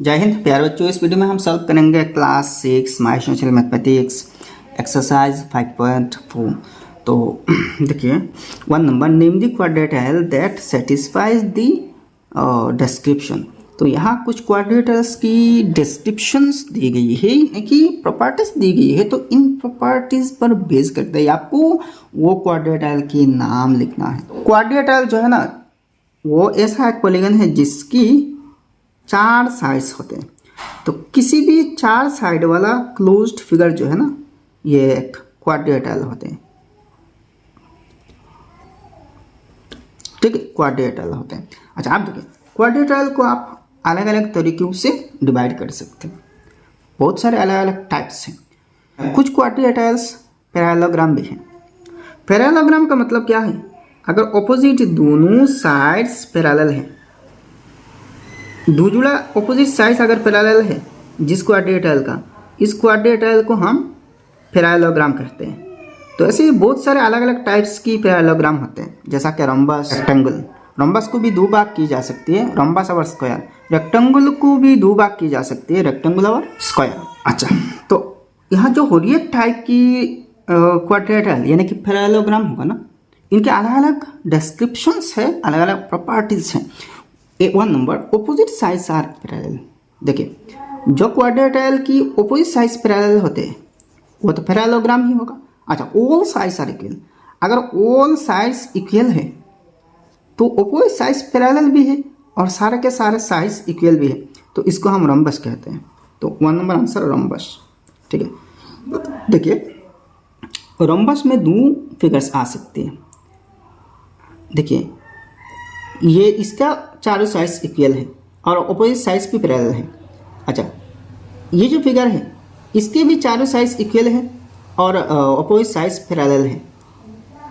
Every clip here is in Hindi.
जय हिंद प्यारे बच्चों। इस वीडियो में हम सॉल्व करेंगे class 6 my social mathematics exercise 5.4। तो देखिए 1 number name the quadrilateral that satisfies the description. तो यहाँ कुछ क्वाड्रेटल्स की डिस्क्रिप्शंस दी गई है, यानी कि प्रॉपर्टीज दी गई है। तो इन प्रॉपर्टीज पर बेस करते हैं आपको वो क्वाड्रेटल के नाम लिखना है। क्वाड्रेटल जो है ना वो ऐसा एक पॉलीगन है जिसकी 4 साइड्स होते हैं। तो किसी भी 4 साइड वाला क्लोज्ड फिगर जो है ना ये एक क्वाड्रेटल होते हैं। ठीक है, क्वाड्रेटल होते हैं। अच्छा आप देखिए क्वाड्रेटल को आप अलग अलग तरीकों से डिवाइड कर सकते हैं। बहुत सारे अलग अलग टाइप्स हैं। कुछ क्वाड्रेटल्स पैरेललोग्राम भी हैं। पैरेललोग्राम का मतलब क्या है? अगर ऑपोजिट दोनों साइड्स पैरेलल है, दो जुड़ा ऑपोजिट साइड्स अगर पैरेलल है जिस क्वाड्रेटल का, इस क्वाड्रेटल को हम पैरेललोग्राम कहते हैं। तो ऐसे बहुत सारे अलग अलग टाइप्स की पैरेललोग्राम होते हैं, जैसा कि रोम्बस, रेक्टेंगल। रोम्बस को भी 2 भाग की जा सकती है, रोम्बस और स्क्वायर। रेक्टेंगल को भी 2 भाग की जा सकती है, रेक्टेंगल और स्क्वायर। अच्छा, तो यहाँ जो हो रही है टाइप की क्वाड्रेटल यानी कि पैरेललोग्राम होगा ना, इनके अलग अलग डिस्क्रिप्शंस है, अलग अलग प्रॉपर्टीज हैं। 1 number opposite sides are parallel. देखिए जो क्वाड्रेटल की ऑपोजिट साइड्स पैरेलल होते हैं वो तो पैरेललोग्राम ही होगा। अच्छा, ऑल साइड्स आर इक्वल। अगर ऑल साइड्स इक्वल है तो ऑपोजिट साइड्स पैरेलल भी है और सारे के सारे साइड्स इक्वल भी है, तो इसको हम रोम्बस कहते हैं। तो 1 नंबर आंसर रोम्बस। ठीक है, देखिए रोम्बस में 2 फिगर्स आ सकते हैं। देखिए ये इसका चारों साइड्स इक्वल है और ऑपोजिट साइड्स भी पैरेलल है। अच्छा, ये जो फिगर है इसके भी चारों साइड्स इक्वल है और ऑपोजिट साइड्स पैरेलल है।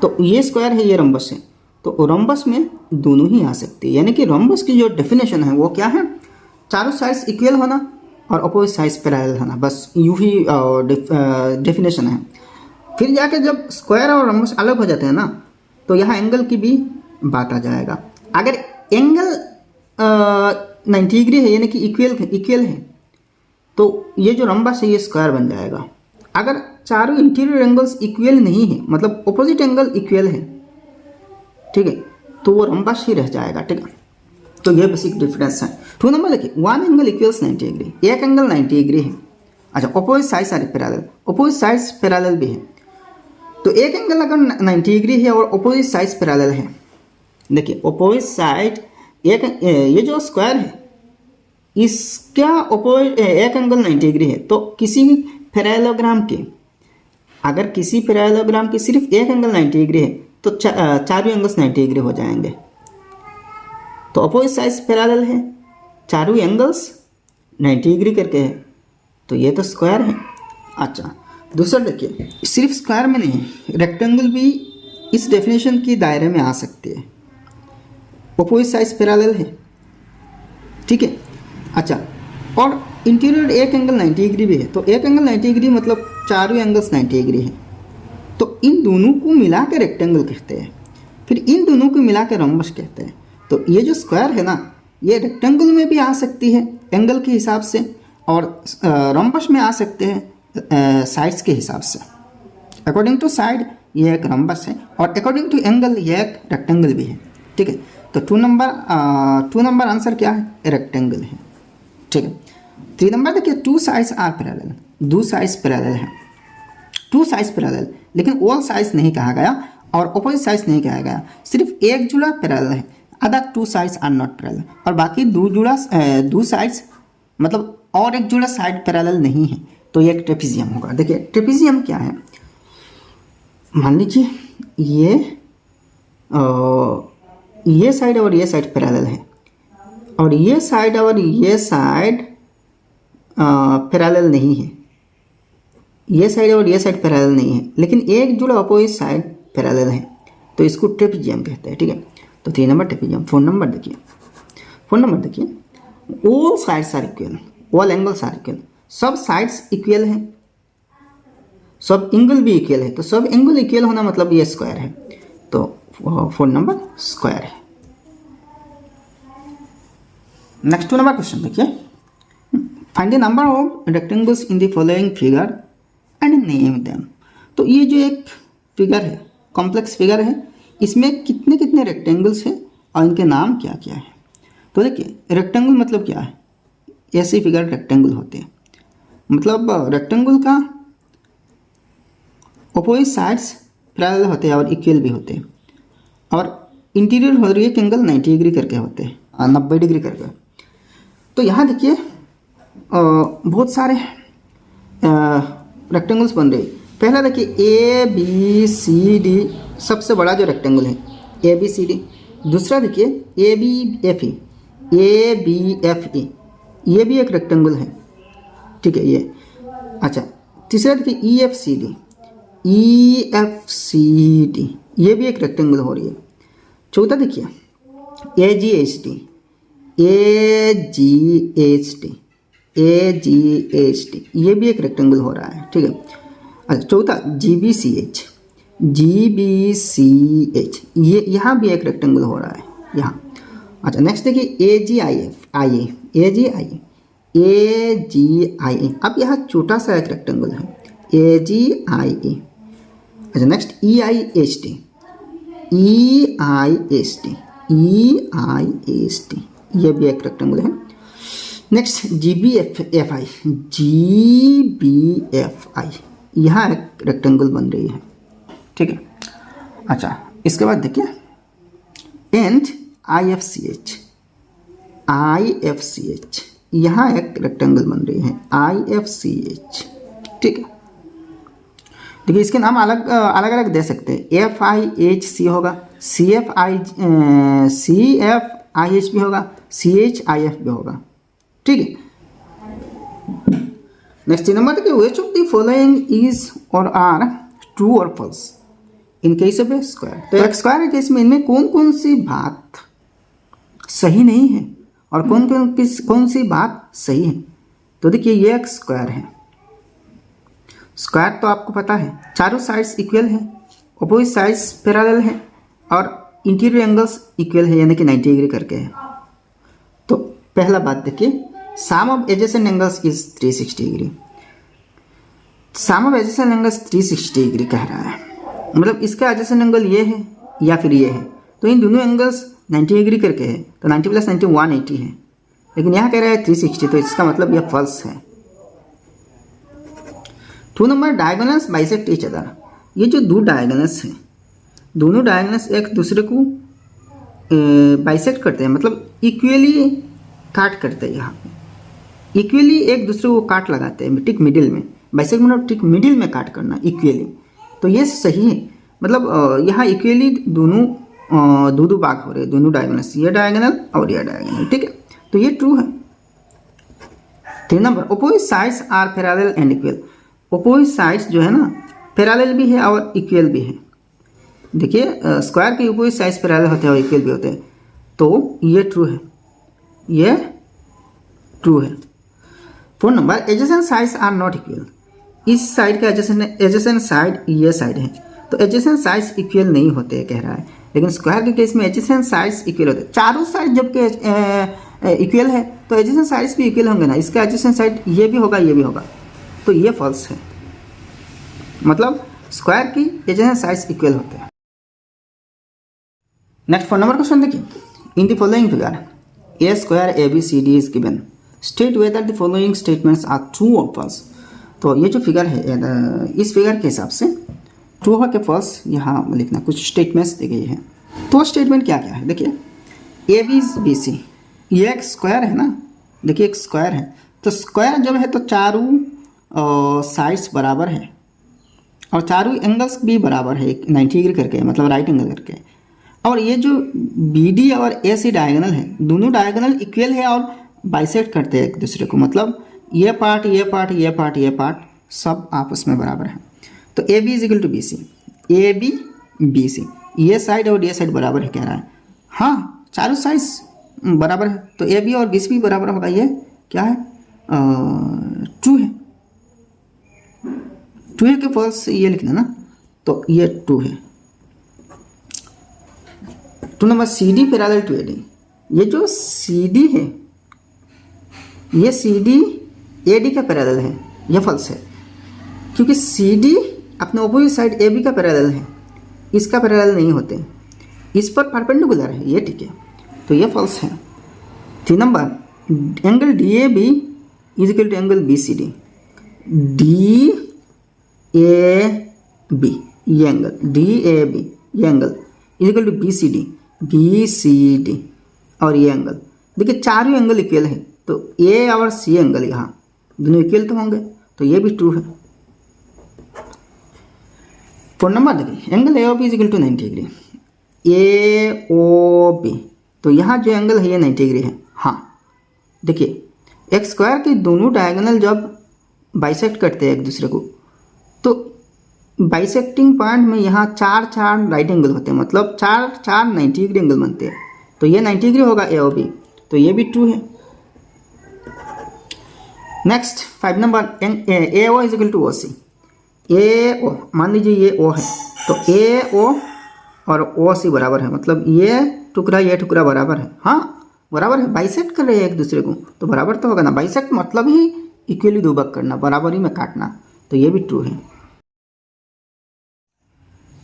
तो ये स्क्वायर है, ये रोम्बस है। तो रोम्बस में दोनों ही आ सकते हैं, यानी कि रोम्बस की जो डेफिनेशन है वो क्या है? चारों साइड्स इक्वल होना और ऑपोजिट साइड्स पैरेलल होना, बस यूँ ही डेफिनेशन है। फिर जाके जब स्क्वायर और रोम्बस अलग हो जाते हैं ना, तो यहाँ एंगल की भी बात आ जाएगा। अगर एंगल 90 डिग्री है यानी कि इक्वल है, तो ये जो रोम्बस है ये स्क्वायर बन जाएगा। अगर चारों इंटीरियर एंगल्स इक्वल नहीं है, मतलब ऑपोजिट एंगल इक्वल है, ठीक है, तो वो रोम्बस ही रह जाएगा। ठीक है, तो ये बेसिक डिफरेंस है। 2 नंबर देखिए 1 एंगल इक्वल्स 90 डिग्री, एक एंगल 90 डिग्री है। अच्छा, opposite sides are parallel, opposite sides parallel भी है। तो एक एंगल अगर 90 डिग्री है और ऑपोजिट साइड्स पैरेलल है, देखिए ऑपोजिट साइड एक, ये जो स्क्वायर है इसका ऑपोजिट एक एंगल 90 डिग्री है। तो किसी भी पैरेललोग्राम के, अगर किसी पैरेललोग्राम की सिर्फ एक एंगल 90 डिग्री है तो चारों एंगल्स 90 डिग्री हो जाएंगे। तो ऑपोजिट साइड्स पैरेलल है, चारों एंगल्स 90 डिग्री करके है, तो ये तो स्क्वायर है। अच्छा, दूसरा देखिए सिर्फ स्क्वायर में नहीं, रेक्टेंगल भी इस डेफिनेशन की दायरे में आ सकती है। ऑपोजिट साइड्स पैरेलल है, ठीक है। अच्छा, और इंटीरियर एक एंगल 90 डिग्री भी है। तो एक एंगल 90 डिग्री मतलब चारों एंगल्स 90 डिग्री है। तो इन दोनों को मिला के रेक्टेंगल कहते हैं, फिर इन दोनों को मिला के रोम्बस कहते हैं। तो ये जो स्क्वायर है ना ये रेक्टेंगल में भी आ सकती है एंगल के हिसाब से, और रोम्बस में आ सकते हैं साइड्स के हिसाब से। अकॉर्डिंग टू साइड ये एक रोम्बस है और अकॉर्डिंग टू एंगल ये एक रेक्टेंगल भी है। ठीक है, तो 2 नंबर आंसर क्या है? रेक्टेंगल है। ठीक है, 3 नंबर देखिए 2 sides are parallel, 2 sides parallel है, 2 साइड्स पैरेलल, लेकिन ऑल साइड्स नहीं कहा गया और ऑपोजिट साइड्स नहीं कहा गया, सिर्फ एक जुड़ा पैरेलल है। Other 2 sides are not parallel, और बाकी 2 साइड्स मतलब और एक जुड़ा साइड पैरेलल नहीं है, तो ये एक ट्रेपेजियम होगा। देखिए ट्रेपेजियम क्या है? मान लीजिए ये साइड और ये साइड पैरेलल है और ये साइड और ये साइड पैरेलल नहीं है, ये साइड और ये साइड पैरेलल नहीं है, लेकिन एक जुड़ा अपोजिट साइड पैरेलल है, तो इसको ट्रेपेजियम कहते हैं। ठीक है, तो 3 नंबर ट्रेपेजियम। 4 नंबर देखिए all sides are equal, all angles are equal, सब साइड्स इक्वल हैं, सब एंगल भी इक्वल है। तो सब एंगल इक्वल होना मतलब ये स्क्वायर है, तो 4 नंबर स्क्वायर है। नेक्स्ट 2 नंबर क्वेश्चन देखिए find the number of rectangles in the following figure and name them. तो ये जो एक फिगर है, कॉम्प्लेक्स फिगर है, इसमें कितने कितने रेक्टेंगल्स हैं और इनके नाम क्या क्या है। तो देखिए रेक्टेंगल मतलब क्या है, ऐसे फिगर रेक्टेंगल होते हैं, मतलब रेक्टेंगल का अपोजिट साइड्स पैरेलल होते हैं और इक्वल भी होते हैं, और इंटीरियर हो रही है एंगल 90 डिग्री करके होते हैं, 90 डिग्री करके। तो यहाँ देखिए बहुत सारे रेक्टेंगल्स बन रहे हैं। पहला देखिए ए बी सी डी, सबसे बड़ा जो रेक्टेंगल है ए बी सी डी। दूसरा देखिए A B F E, A B F E, ये भी एक रेक्टेंगल है, ठीक है ये। अच्छा, तीसरा देखिए E F C D, E F C D, ये भी एक रेक्टेंगल हो रही है। चौथा देखिए A G H D, A G H D, A G H D, ये भी एक रेक्टेंगल हो रहा है, ठीक है। अच्छा, चौथा G B C H, G B C H, ये यहाँ भी एक रेक्टेंगल हो रहा है यहाँ। अच्छा, नेक्स्ट देखिए A ji I F I A, A ji I A, A ji I ए, अब यहाँ छोटा सा एक रेक्टेंगल है ए जी आई ए। अच्छा, next E I H T, E I H T, E I H T, ये भी एक रेक्टेंगल है। Next G B F I, G B F I, यहाँ एक रेक्टेंगल बन रही है, ठीक है। अच्छा, इसके बाद देखिए and I F C H, I F C H, यहाँ एक रेक्टेंगल बन रही है आई एफ सी एच, ठीक है। देखिए इसके नाम अलग अलग दे सकते हैं, एफ आई एच सी होगा, सी एफ आई एच भी होगा, सी एच आई एफ भी होगा, ठीक है। नेक्स्ट नंबर देखिए which of the following is और आर ट्रू और falls in case of A square. तो एक स्क्वायर के केस में इनमें कौन कौन सी बात सही नहीं है और कौन सी बात सही है। तो देखिए ये एक स्क्वायर है, स्क्वायर तो आपको पता है चारों साइड्स इक्वल है, अपोजिट साइड्स पैरेलल है और इंटीरियर एंगल्स इक्वल है, यानी कि 90 डिग्री करके है। तो पहला बात देखिए sum of adjacent angles is 360 degree, sum of adjacent angles 360 degree कह रहा है, मतलब इसका एडजेसेंट एंगल ये है या फिर ये है, तो इन दोनों एंगल्स 90 डिग्री करके है, तो 90 + 90 180 है, लेकिन यहाँ कह रहा है 360, तो इसका मतलब यह फॉल्स है। 2 number diagonals bisect each other, ये जो दो डायगोनल्स हैं, दोनों डायगोनल्स एक दूसरे को बाइसेक्ट करते हैं, मतलब इक्वली काट करते हैं, यहाँ पे इक्वली एक दूसरे को काट लगाते हैं ठीक मिडिल में, बाइसेक्ट मतलब ठीक मिडिल में काट करना इक्वली, तो ये सही है। मतलब यहाँ इक्वली दोनों दो भाग हो रहे हैं, दोनों डायगोनल्स, ये डायगोनल और ये डायगोनल, ठीक है, तो ये ट्रू है। 3 number opposite sides are parallel and equal, opposite sides जो है ना पैरेलल भी है और इक्वल भी है। देखिए स्क्वायर के अपोजिट साइड्स पैरेलल होते हैं और इक्वल भी होते हैं, तो ये ट्रू है, ये ट्रू है। 4 number adjacent sides are not equal, इस साइड का एडजेसेंट साइड ये साइड है, तो एडजेसेंट साइड्स इक्वल नहीं होते कह रहा है, लेकिन स्क्वायर के केस में एडजेसेंट साइड्स इक्वल होते हैं। चारों साइड जबकि इक्वल है तो एडजेसेंट साइड्स भी इक्वल होंगे ना, इसका एडजेसेंट साइड ये भी होगा ये भी होगा, तो ये फॉल्स है, मतलब स्क्वायर की एडजेसेंट साइड्स इक्वल होते हैं। नेक्स्ट 4 नंबर क्वेश्चन देखिए, in the following figure a square A B C D is given, state whether the following statements are true और फॉल्स। तो ये जो फिगर है इस फिगर के हिसाब से ट्रू हो के फॉल्स यहाँ लिखना, कुछ स्टेटमेंट्स दी गई है। तो स्टेटमेंट क्या क्या है देखिए, ए बी बी सी, ये एक स्क्वायर है ना, देखिए एक स्क्वायर है, तो स्क्वायर जब है तो चारों साइड्स बराबर है और चारों एंगल्स भी बराबर है, 90 डिग्री करके, मतलब राइट एंगल करके। और ये जो बी डी और ए सी डायगोनल है, दोनों डायगोनल इक्वल है और बाइसेक्ट करते हैं एक दूसरे को, मतलब ये पार्ट ये पार्ट ये पार्ट ये पार्ट सब आपस में बराबर है। तो A B is equal to B C, A B B C, ये साइड और ये साइड बराबर है कह रहा है। हाँ चारों साइड्स बराबर है, तो ए बी और बी सी भी बराबर होगा, ये क्या है ट्रू है, ट्रू है कि फॉल्स ये लिखना ना, तो ये ट्रू है। 2 number C D parallel to A D, ये जो सी डी है ये सी डी ए डी का पैरेलल है, यह फॉल्स है, क्योंकि सी डी अपने ऑपोजिट साइड ए बी का पैरेलल है, इसका पैरेलल नहीं होते, इस पर परपेंडिकुलर है, ये ठीक है, तो ये फॉल्स है। 3 number, angle D A B is equal to angle B C D. D A B ये एंगल, डी ए बी ये angle is equal to B C D और ये एंगल, देखिए चारों एंगल इक्वल है, तो ए और सी एंगल यहाँ दोनों इक्वल तो होंगे, तो ये भी ट्रू है। 4 नंबर देखिए, angle A O B is equal to 90 degree. A O B, तो यहाँ जो एंगल है ये 90 डिग्री है। हाँ देखिए, एक्स स्क्वायर के दोनों डायगोनल जब बाइसेक्ट करते हैं एक दूसरे को, तो बाइसेक्टिंग पॉइंट में यहाँ 4 राइट एंगल होते हैं, मतलब 4 90 डिग्री एंगल बनते हैं, तो ये 90 डिग्री होगा ए ओ बी, तो ये भी ट्रू है। Next 5 number, A O is equal to O C. A O, मान लीजिए ये ओ है, तो ए ओ और ओ सी बराबर है, मतलब ये टुकड़ा बराबर है। हाँ बराबर है, बाइसेक्ट कर रहे हैं एक दूसरे को, तो बराबर तो होगा ना, बाइसेक्ट मतलब ही इक्वली दो भाग करना, बराबरी में काटना, तो ये भी ट्रू है।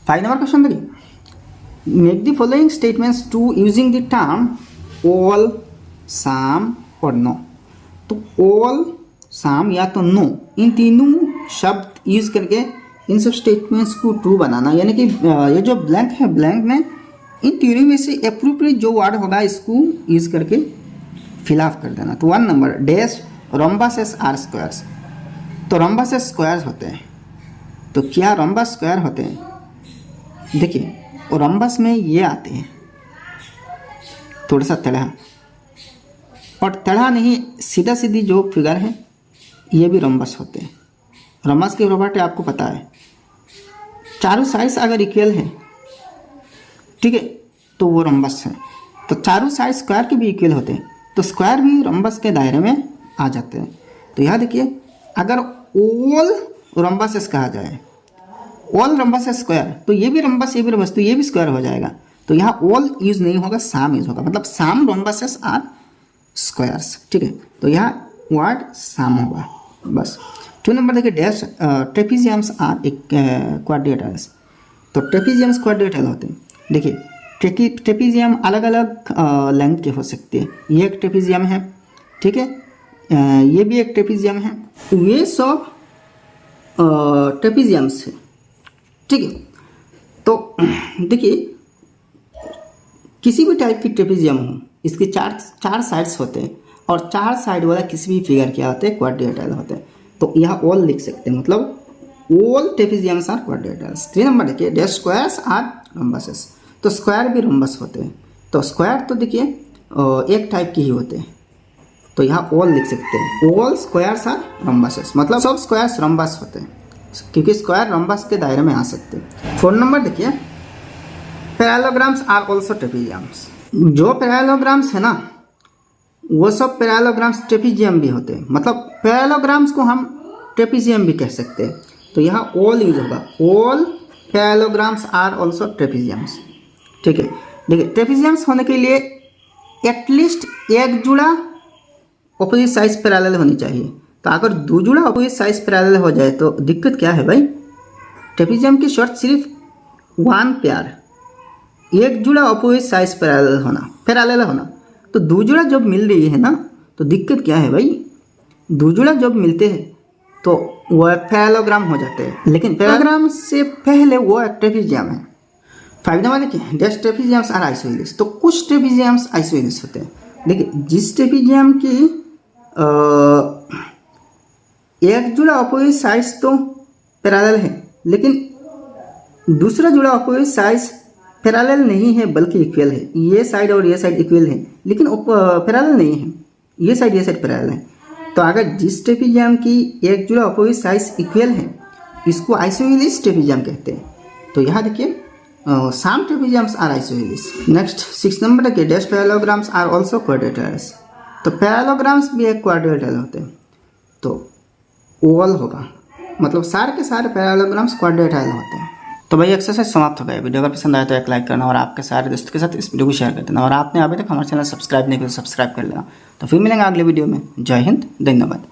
5 नंबर क्वेश्चन देखिए, make the following statements to using the term all, some और नो। तो ऑल, सम या तो नो, इन तीनों शब्द यूज करके इन सब स्टेटमेंट्स को ट्रू बनाना, यानी कि ये जो ब्लैंक है, ब्लैंक में इन तीनों में से अप्रोप्रिएट जो वर्ड होगा इसको यूज करके फिलअप कर देना। तो 1 number, dash rhombus are squares. तो रोम्बस स्क्वायर्स होते हैं, तो क्या रोम्बस स्क्वायर होते हैं? देखिए रोम्बस में ये आते हैं थोड़ा सा टेढ़ा, और टेढ़ा नहीं, सीधा सीधी जो फिगर है ये भी रोम्बस होते हैं। रोम्बस की प्रॉपर्टी आपको पता है, चारों साइड्स अगर इक्वल है, ठीक है, तो वो रोम्बस है। तो चारों साइड स्क्वायर के भी इक्वल होते हैं, तो स्क्वायर भी रोम्बस के दायरे में आ जाते हैं। तो यहाँ देखिए, अगर ऑल रोम्बस कहा जाए, ऑल रोम्बस स्क्वायर, तो ये भी रोम्बस, ये भी रोम्बस, तो ये भी स्क्वायर हो जाएगा। तो यहाँ ऑल यूज नहीं होगा, सम यूज होगा, मतलब सम रोम्बसेस आर स्क्वायर्स, ठीक है। तो यहाँ वर्ड सम होगा बस। 2 नंबर देखिए, डैश ट्रेपीजियम्स आर क्वाड्रिलेटरल्स। तो ट्रेपीजियम्स क्वाड्रिलेटरल होते हैं। देखिए ट्रेपीजियम अलग अलग लेंथ के हो सकते हैं, ये एक ट्रेपीजियम है, ठीक है, ये भी एक ट्रेपीजियम है, ये सब ट्रेपीजियम्स है, ठीक है। तो देखिए किसी भी टाइप की ट्रेपीजियम हो, इसके चार साइड्स होते हैं, और 4 साइड वाला किसी भी फिगर क्या होते हैं, क्वाड्रिलेटरल होते हैं। तो यहाँ ऑल लिख सकते हैं, मतलब ऑल ट्रेपीजियम्स आर क्वाड्रिलेटरल्स। 3 नंबर देखिए, डैश स्क्वायर्स आर रोम्बसेस। तो स्क्वायर भी रोम्बस होते हैं। तो स्क्वायर तो देखिए एक टाइप के ही होते हैं, तो यहाँ ऑल लिख सकते हैं, ऑल स्क्वायर्स आर रोम्बसेस, मतलब सब स्क्वायर्स रोम्बस होते हैं, क्योंकि स्क्वायर रोम्बस के दायरे में आ सकते हैं। 4 नंबर देखिए, पैरेललोग्राम्स आर ऑल्सो ट्रेपीजियम्स। जो पैरेललोग्राम्स है ना, वो सब पैरेललोग्राम्स ट्रेपीजियम भी होते हैं, मतलब पैरेललोग्राम्स को हम ट्रेपीजियम भी कह सकते हैं। तो यहाँ ऑल यूज होगा, ऑल पैरेललोग्राम्स आर ऑल्सो ट्रेपीजियम्स, ठीक है। देखिए ट्रेपीजियम्स होने के लिए एटलीस्ट एक जुड़ा ऑपोजिट साइज पैरेलल होनी चाहिए। तो अगर 2 जुड़ा ऑपोजिट साइज पैरेलल हो जाए तो दिक्कत क्या है भाई, ट्रेपीजियम की शर्त सिर्फ 1 पेयर, एक जुड़ा ऑपोजिट साइज पैरेलल होना। तो 2 जुड़ा जब मिल रही है ना, तो दिक्कत क्या है भाई, 2 जुड़ा जब मिलते हैं तो वो पैरेललोग्राम हो जाते हैं, लेकिन पैरेललोग्राम से पहले वो एक ट्रेपीजियम है। 5 नंबर देखिए, डैश ट्रेपीजियम्स आर आइसोहेलिस। तो कुछ ट्रेपीजियम्स आइसोहेलिस होते हैं। देखिए जिस ट्रेपीजियम की एक जुड़ा अपोजिट साइड्स तो पैरेलल है, लेकिन दूसरा जुड़ा अपोजिट साइड्स पैरेलल नहीं है बल्कि इक्वल है। ये साइड और ये साइड इक्वल है, लेकिन पैरेलल नहीं है, ये साइड पैरेलल है। तो अगर जिस ट्रेपीजियम की एक जुड़ा अपोजिट साइड्स इक्वल है, इसको आइसोहेलिस ट्रेपीजियम कहते हैं। तो यहाँ देखिए some trapeziums are isosceles. Next 6 number देखिए, dash parallelograms are also quadrilaterals. तो पैरेललोग्राम्स भी एक क्वाड्रिलेटरल होते हैं, तो ओवल होगा, मतलब सारे के सारे पैरेललोग्राम्स क्वाड्रिलेटरल होते हैं। तो भाई एक्सरसाइज समाप्त हो गया। वीडियो अगर पसंद आया तो एक लाइक करना और आपके सारे दोस्तों के साथ इस वीडियो को शेयर कर देना। और आपने अभी तक हमारे चैनल सब्सक्राइब नहीं किया तो सब्सक्राइब कर लेना। तो फिर मिलेंगे अगले वीडियो में। जय हिंद, धन्यवाद।